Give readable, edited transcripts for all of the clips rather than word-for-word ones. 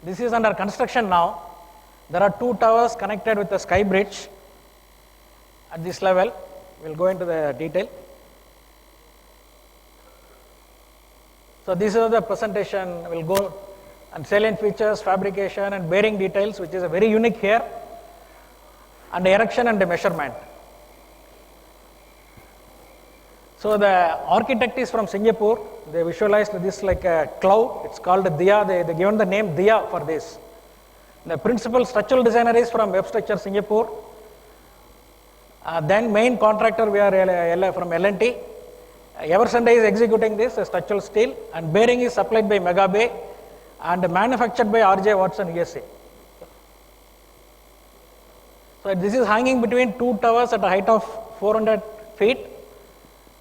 This is under construction now. There are 2 towers connected with the sky bridge at this level. We will go into the detail. So this is the presentation. We will go and salient features, fabrication and bearing details, which is a very unique here, and erection and the measurement. So the architect is from Singapore. They visualized this like a cloud. It's called Diya. They given the name Diya for this. The principal structural designer is from Web Structure Singapore. Then main contractor we are from L&T. Eversonde is executing this structural steel, and bearing is supplied by Mega Bay and manufactured by R.J. Watson USA. So this is hanging between 2 towers at a height of 400 feet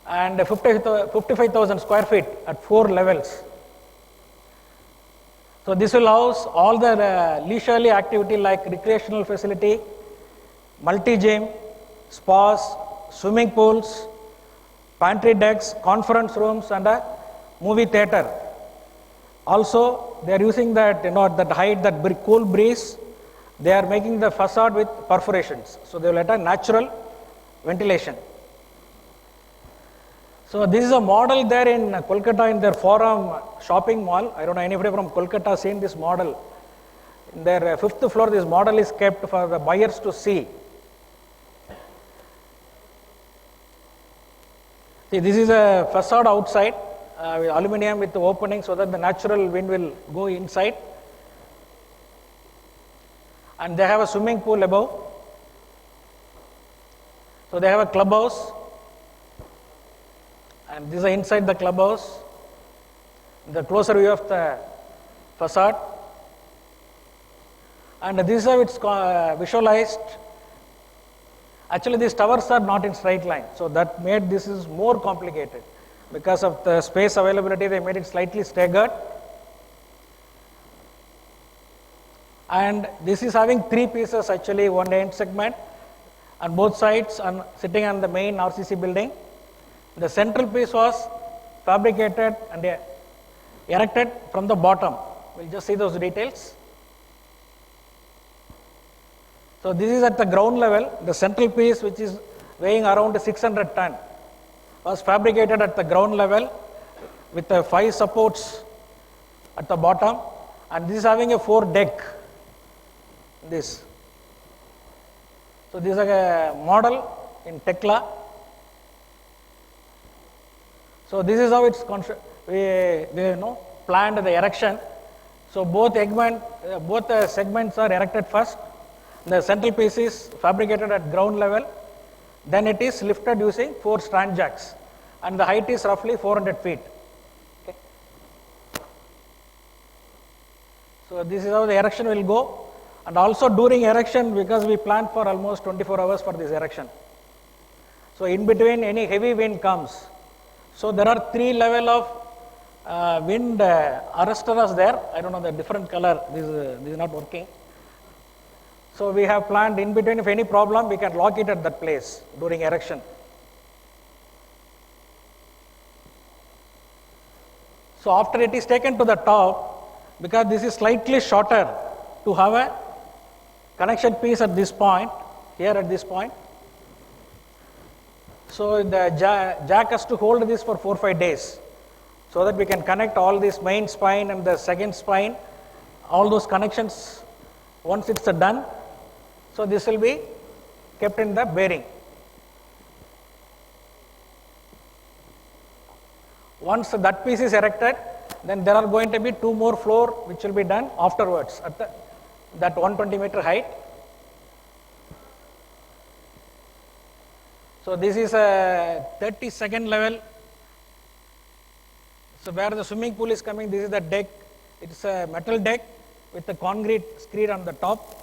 and 55,000 square feet at 4 levels. So this will house all the leisurely activity like recreational facility, multi-gym, spas, swimming pools, pantry decks, conference rooms and a movie theater. Also they are using that, that height, that cool breeze, they are making the facade with perforations. So they will let a natural ventilation. So this is a model there in Kolkata in their Forum shopping mall. I don't know anybody from Kolkata seen this model. In their 5th floor, this model is kept for the buyers to see. See, this is a facade outside with aluminium with the opening so that the natural wind will go inside. And they have a swimming pool above. So they have a clubhouse. And this is inside the clubhouse, the closer view of the facade. And this is how it's visualized. Actually, these towers are not in straight line, so that made this is more complicated. Because of the space availability, they made it slightly staggered. And this is having 3 pieces actually, one end segment, and both sides are sitting on the main RCC building. The central piece was fabricated and erected from the bottom. We'll just see those details. So this is at the ground level. The central piece, which is weighing around 600 ton, was fabricated at the ground level with 5 supports at the bottom, and this is having a 4 deck. This. So this is a model in Tekla. So this is how it's we planned the erection. So both segments are erected first. The central piece is fabricated at ground level. Then it is lifted using 4 strand jacks, and the height is roughly 400 feet. Okay. So this is how the erection will go. And also during erection, because we planned for almost 24 hours for this erection. So in between any heavy wind comes. So there are 3 level of wind arresters there. I don't know the different color. This is not working. So we have planned in between. If any problem, we can lock it at that place during erection. So after it is taken to the top, because this is slightly shorter, to have a connection piece at this point, here at this point. So the jack has to hold this for 4-5 days, so that we can connect all this main spine and the second spine, all those connections once it's done. So this will be kept in the bearing. Once that piece is erected, then there are going to be 2 more floor which will be done afterwards at that 120 meter height. So this is a 32nd level. So where the swimming pool is coming, this is the deck. It is a metal deck with a concrete screed on the top.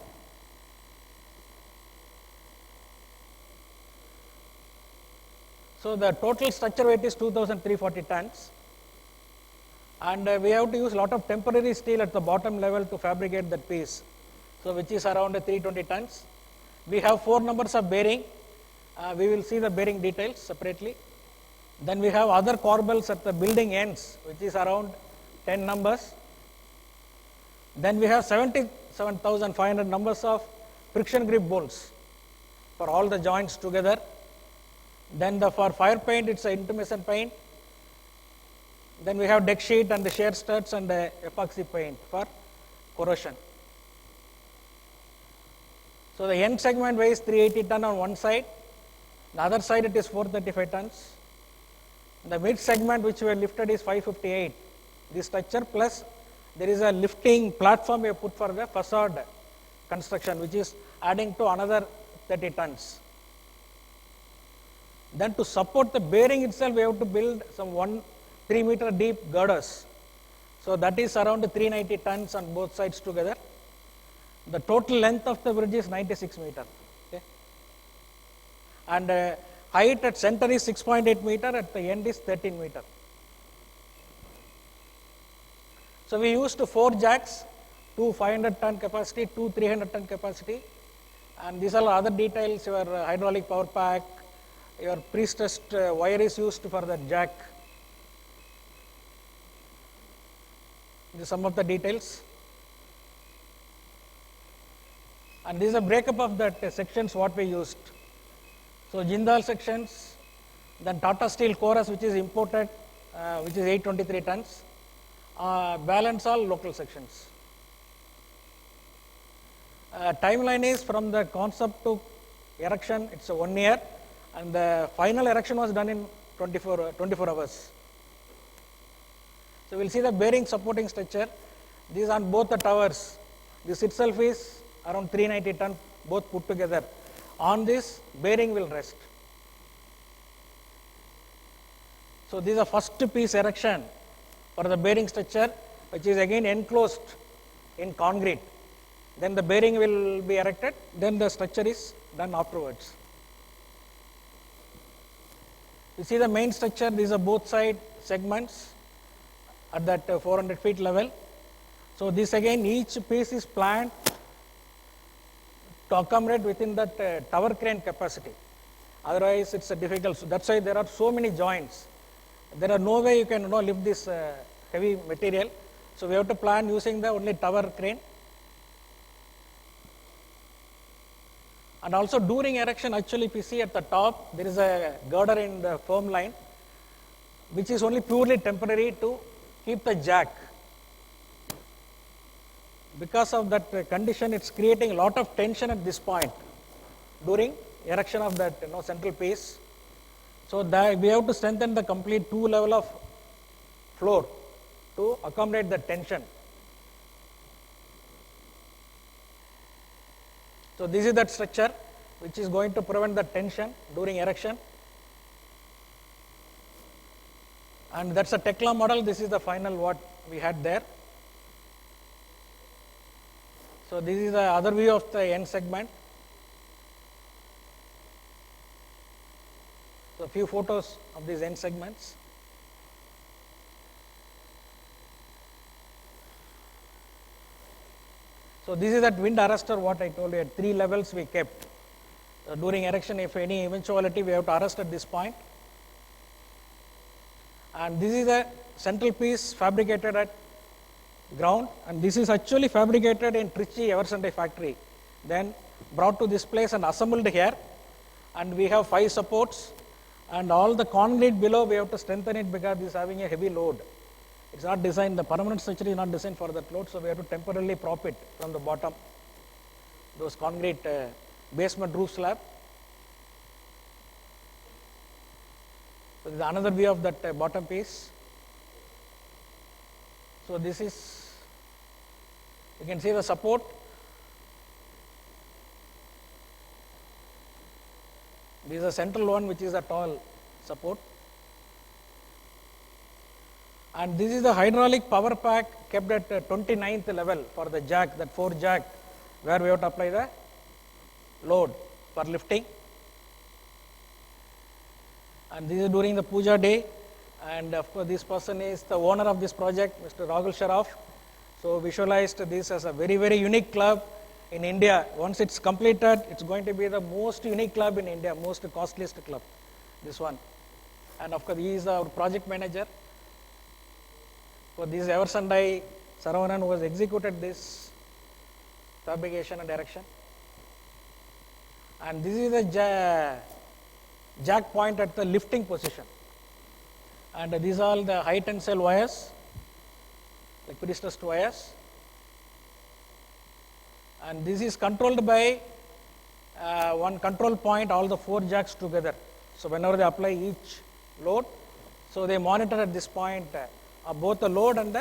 So the total structure weight is 2,340 tons. And we have to use a lot of temporary steel at the bottom level to fabricate that piece. So which is around 320 tons. We have 4 numbers of bearing. We will see the bearing details separately. Then we have other corbels at the building ends, which is around 10 numbers. Then we have 77,500 numbers of friction grip bolts for all the joints together. Then for fire paint, it's an intermission paint. Then we have deck sheet and the shear studs and the epoxy paint for corrosion. So the end segment weighs 380 ton on one side, the other side it is 435 tons. The mid segment which we have lifted is 558. This structure plus there is a lifting platform we have put for the facade construction, which is adding to another 30 tons. Then to support the bearing itself, we have to build some 3 meter deep girders. So that is around 390 tons on both sides together. The total length of the bridge is 96 meter. Okay. And height at center is 6.8 meter, at the end is 13 meter. So we used 4 jacks, 2 500 ton capacity, 2 300 ton capacity, and these are other details. Your hydraulic power pack, your pre-stressed wire is used for the jack. This is some of the details. And this is a breakup of that sections what we used. So Jindal sections, then Tata Steel chorus which is imported, which is 823 tons. Balance all local sections. Timeline is from the concept to erection, it's 1 year, and the final erection was done in 24 hours. So we will see the bearing supporting structure. These on both the towers. This itself is around 390 ton, both put together. On this, bearing will rest. So this is the first piece erection for the bearing structure, which is again enclosed in concrete. Then the bearing will be erected, then the structure is done afterwards. You see the main structure, these are both side segments at that 400 feet level. So this again, each piece is planned to accommodate within that tower crane capacity. Otherwise, it's difficult. So that's why there are so many joints. There are no way you can lift this heavy material. So we have to plan using the only tower crane. And also during erection, actually, if you see at the top, there is a girder in the firm line, which is only purely temporary to keep the jack. Because of that condition, it's creating a lot of tension at this point during erection of that central piece. So that we have to strengthen the complete 2 level of floor to accommodate the tension. So this is that structure which is going to prevent the tension during erection. And that's a Tekla model. This is the final what we had there. So this is the other view of the end segment. So a few photos of these end segments. So this is that wind arrestor what I told you, at 3 levels we kept. So during erection, if any eventuality, we have to arrest at this point. And this is a central piece fabricated at ground, and this is actually fabricated in Trichy Eversunday factory, then brought to this place and assembled here. And we have 5 supports, and all the concrete below we have to strengthen it because it is having a heavy load. It's not designed, the permanent structure is not designed for that load, so we have to temporarily prop it from the bottom, those concrete basement roof slab. So this is another view of that bottom piece. So this is, you can see the support. This is a central one which is a tall support. And this is the hydraulic power pack kept at 29th level for the jack, that 4 jack, where we have to apply the load for lifting. And this is during the puja day, and of course this person is the owner of this project, Mr. Rahul Sharaf. So visualized this as a very, very unique club in India. Once it's completed, it's going to be the most unique club in India, most costliest club, this one. And of course he is our project manager. So this is Eversunday Saravanan, who has executed this fabrication and erection. And this is the jack point at the lifting position. And these are all the high tensile wires, like pre-stressed wires. And this is controlled by one control point, all the 4 jacks together. So whenever they apply each load, so they monitor at this point both the load and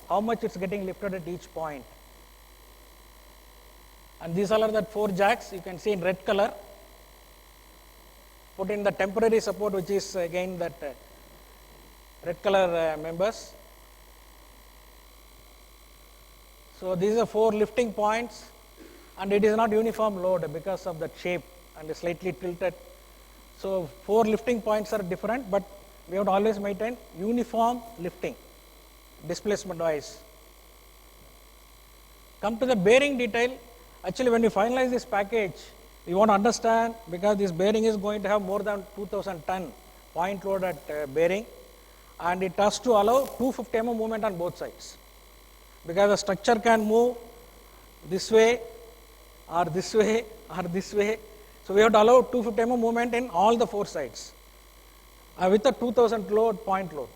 how much it's getting lifted at each point. And these all are the 4 jacks, you can see in red color. Put in the temporary support, which is again that red color members. So these are 4 lifting points, and it is not uniform load because of the shape and slightly tilted. So 4 lifting points are different, but we have to always maintain uniform lifting, displacement wise. Come to the bearing detail. Actually, when you finalize this package, you want to understand, because this bearing is going to have more than 2000 ton point load at bearing, and it has to allow 250 mm movement on both sides, because the structure can move this way or this way or this way. So we have to allow 250 mm movement in all the 4 sides with a 2000 load point load.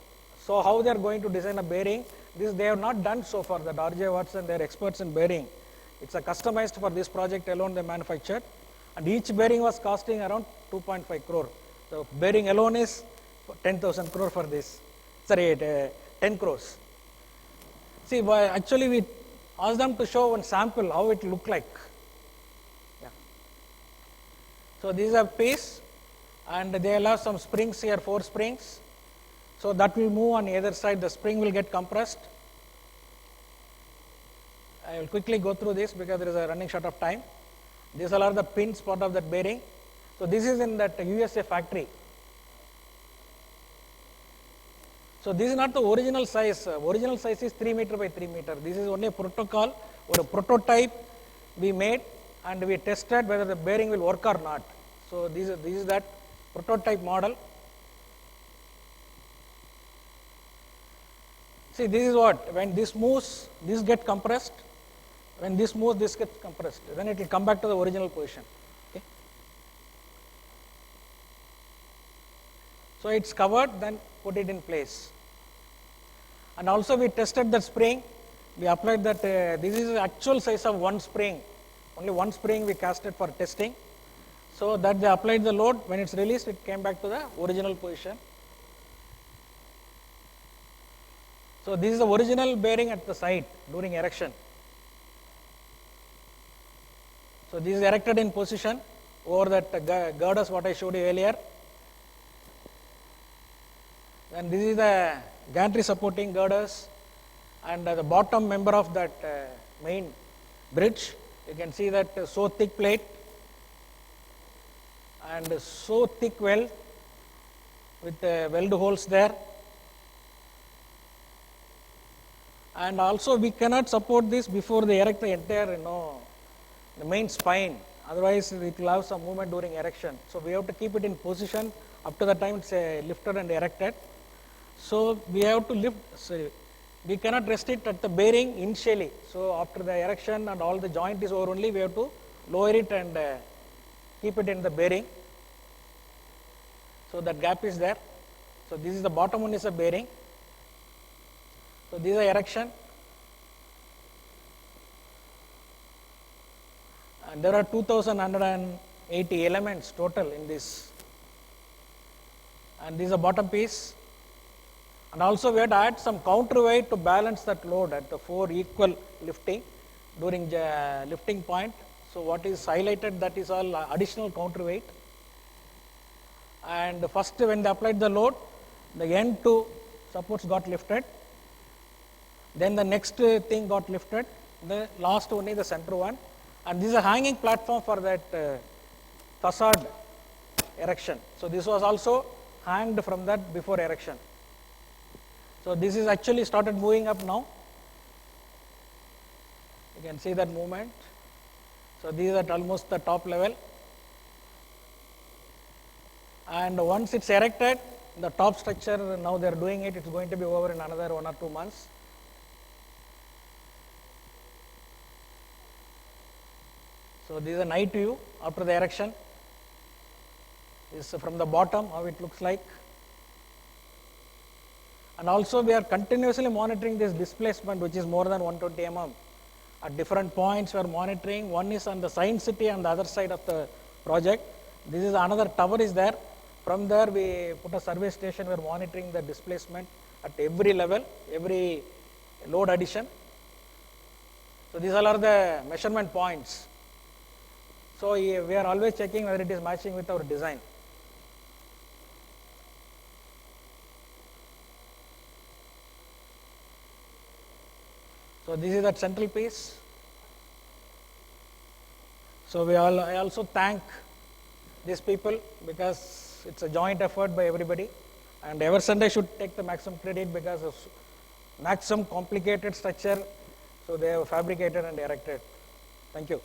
So how they are going to design a bearing, this they have not done so far. The R.J. Watson, they are experts in bearing. It's a customized for this project alone they manufactured, and each bearing was costing around 2.5 crore. The bearing alone is 10,000 crore for this. Sorry, 10 crores. See, actually we asked them to show one sample how it look like. Yeah. So these are piece, and they will have some springs here, 4 springs. So that will move on either side, the spring will get compressed. I will quickly go through this because there is a running short of time. These all are the pins part of that bearing. So this is in that USA factory. So this is not the original size. Original size is 3 meter by 3 meter. This is only a protocol or a prototype we made, and we tested whether the bearing will work or not. So this is that prototype model. See, this is what, when this moves, this gets compressed. When this moves, this gets compressed. Then it will come back to the original position. Okay. So it's covered, then put it in place. And also we tested that spring. We applied that, this is the actual size of one spring. Only one spring we casted for testing. So that they applied the load. When it's released, it came back to the original position. So this is the original bearing at the site during erection. So this is erected in position over that girders what I showed you earlier. And this is the gantry supporting girders, and the bottom member of that main bridge. You can see that so thick plate and so thick weld with weld holes there. And also we cannot support this before they erect the entire, the main spine. Otherwise it will have some movement during erection. So we have to keep it in position up to the time it's lifted and erected. So we have to lift, we cannot rest it at the bearing initially. So after the erection and all the joint is over only, we have to lower it and keep it in the bearing. So that gap is there. So this is the bottom one is a bearing. So these are erection. And there are 2,180 elements total in this. And this is a bottom piece. And also we had to add some counterweight to balance that load at the 4 equal lifting during the lifting point. So what is highlighted, that is all additional counterweight. And first when they applied the load, the end 2 supports got lifted. Then the next thing got lifted. The last one is the center one. And this is a hanging platform for that facade erection. So this was also hanged from that before erection. So this is actually started moving up now. You can see that movement. So these are at almost the top level. And once it's erected, the top structure, now they are doing it, it's going to be over in another 1 or 2 months. So this is a night view after the erection. This is from the bottom how it looks like. And also we are continuously monitoring this displacement, which is more than 120 mm. At different points we are monitoring. One is on the Science City on the other side of the project. This is another tower is there. From there we put a survey station. We are monitoring the displacement at every level, every load addition. So these all are the measurement points. So we are always checking whether it is matching with our design. So this is that central piece. So I also thank these people because it's a joint effort by everybody, and Eversen should take the maximum credit because of maximum complicated structure. So they have fabricated and erected. Thank you.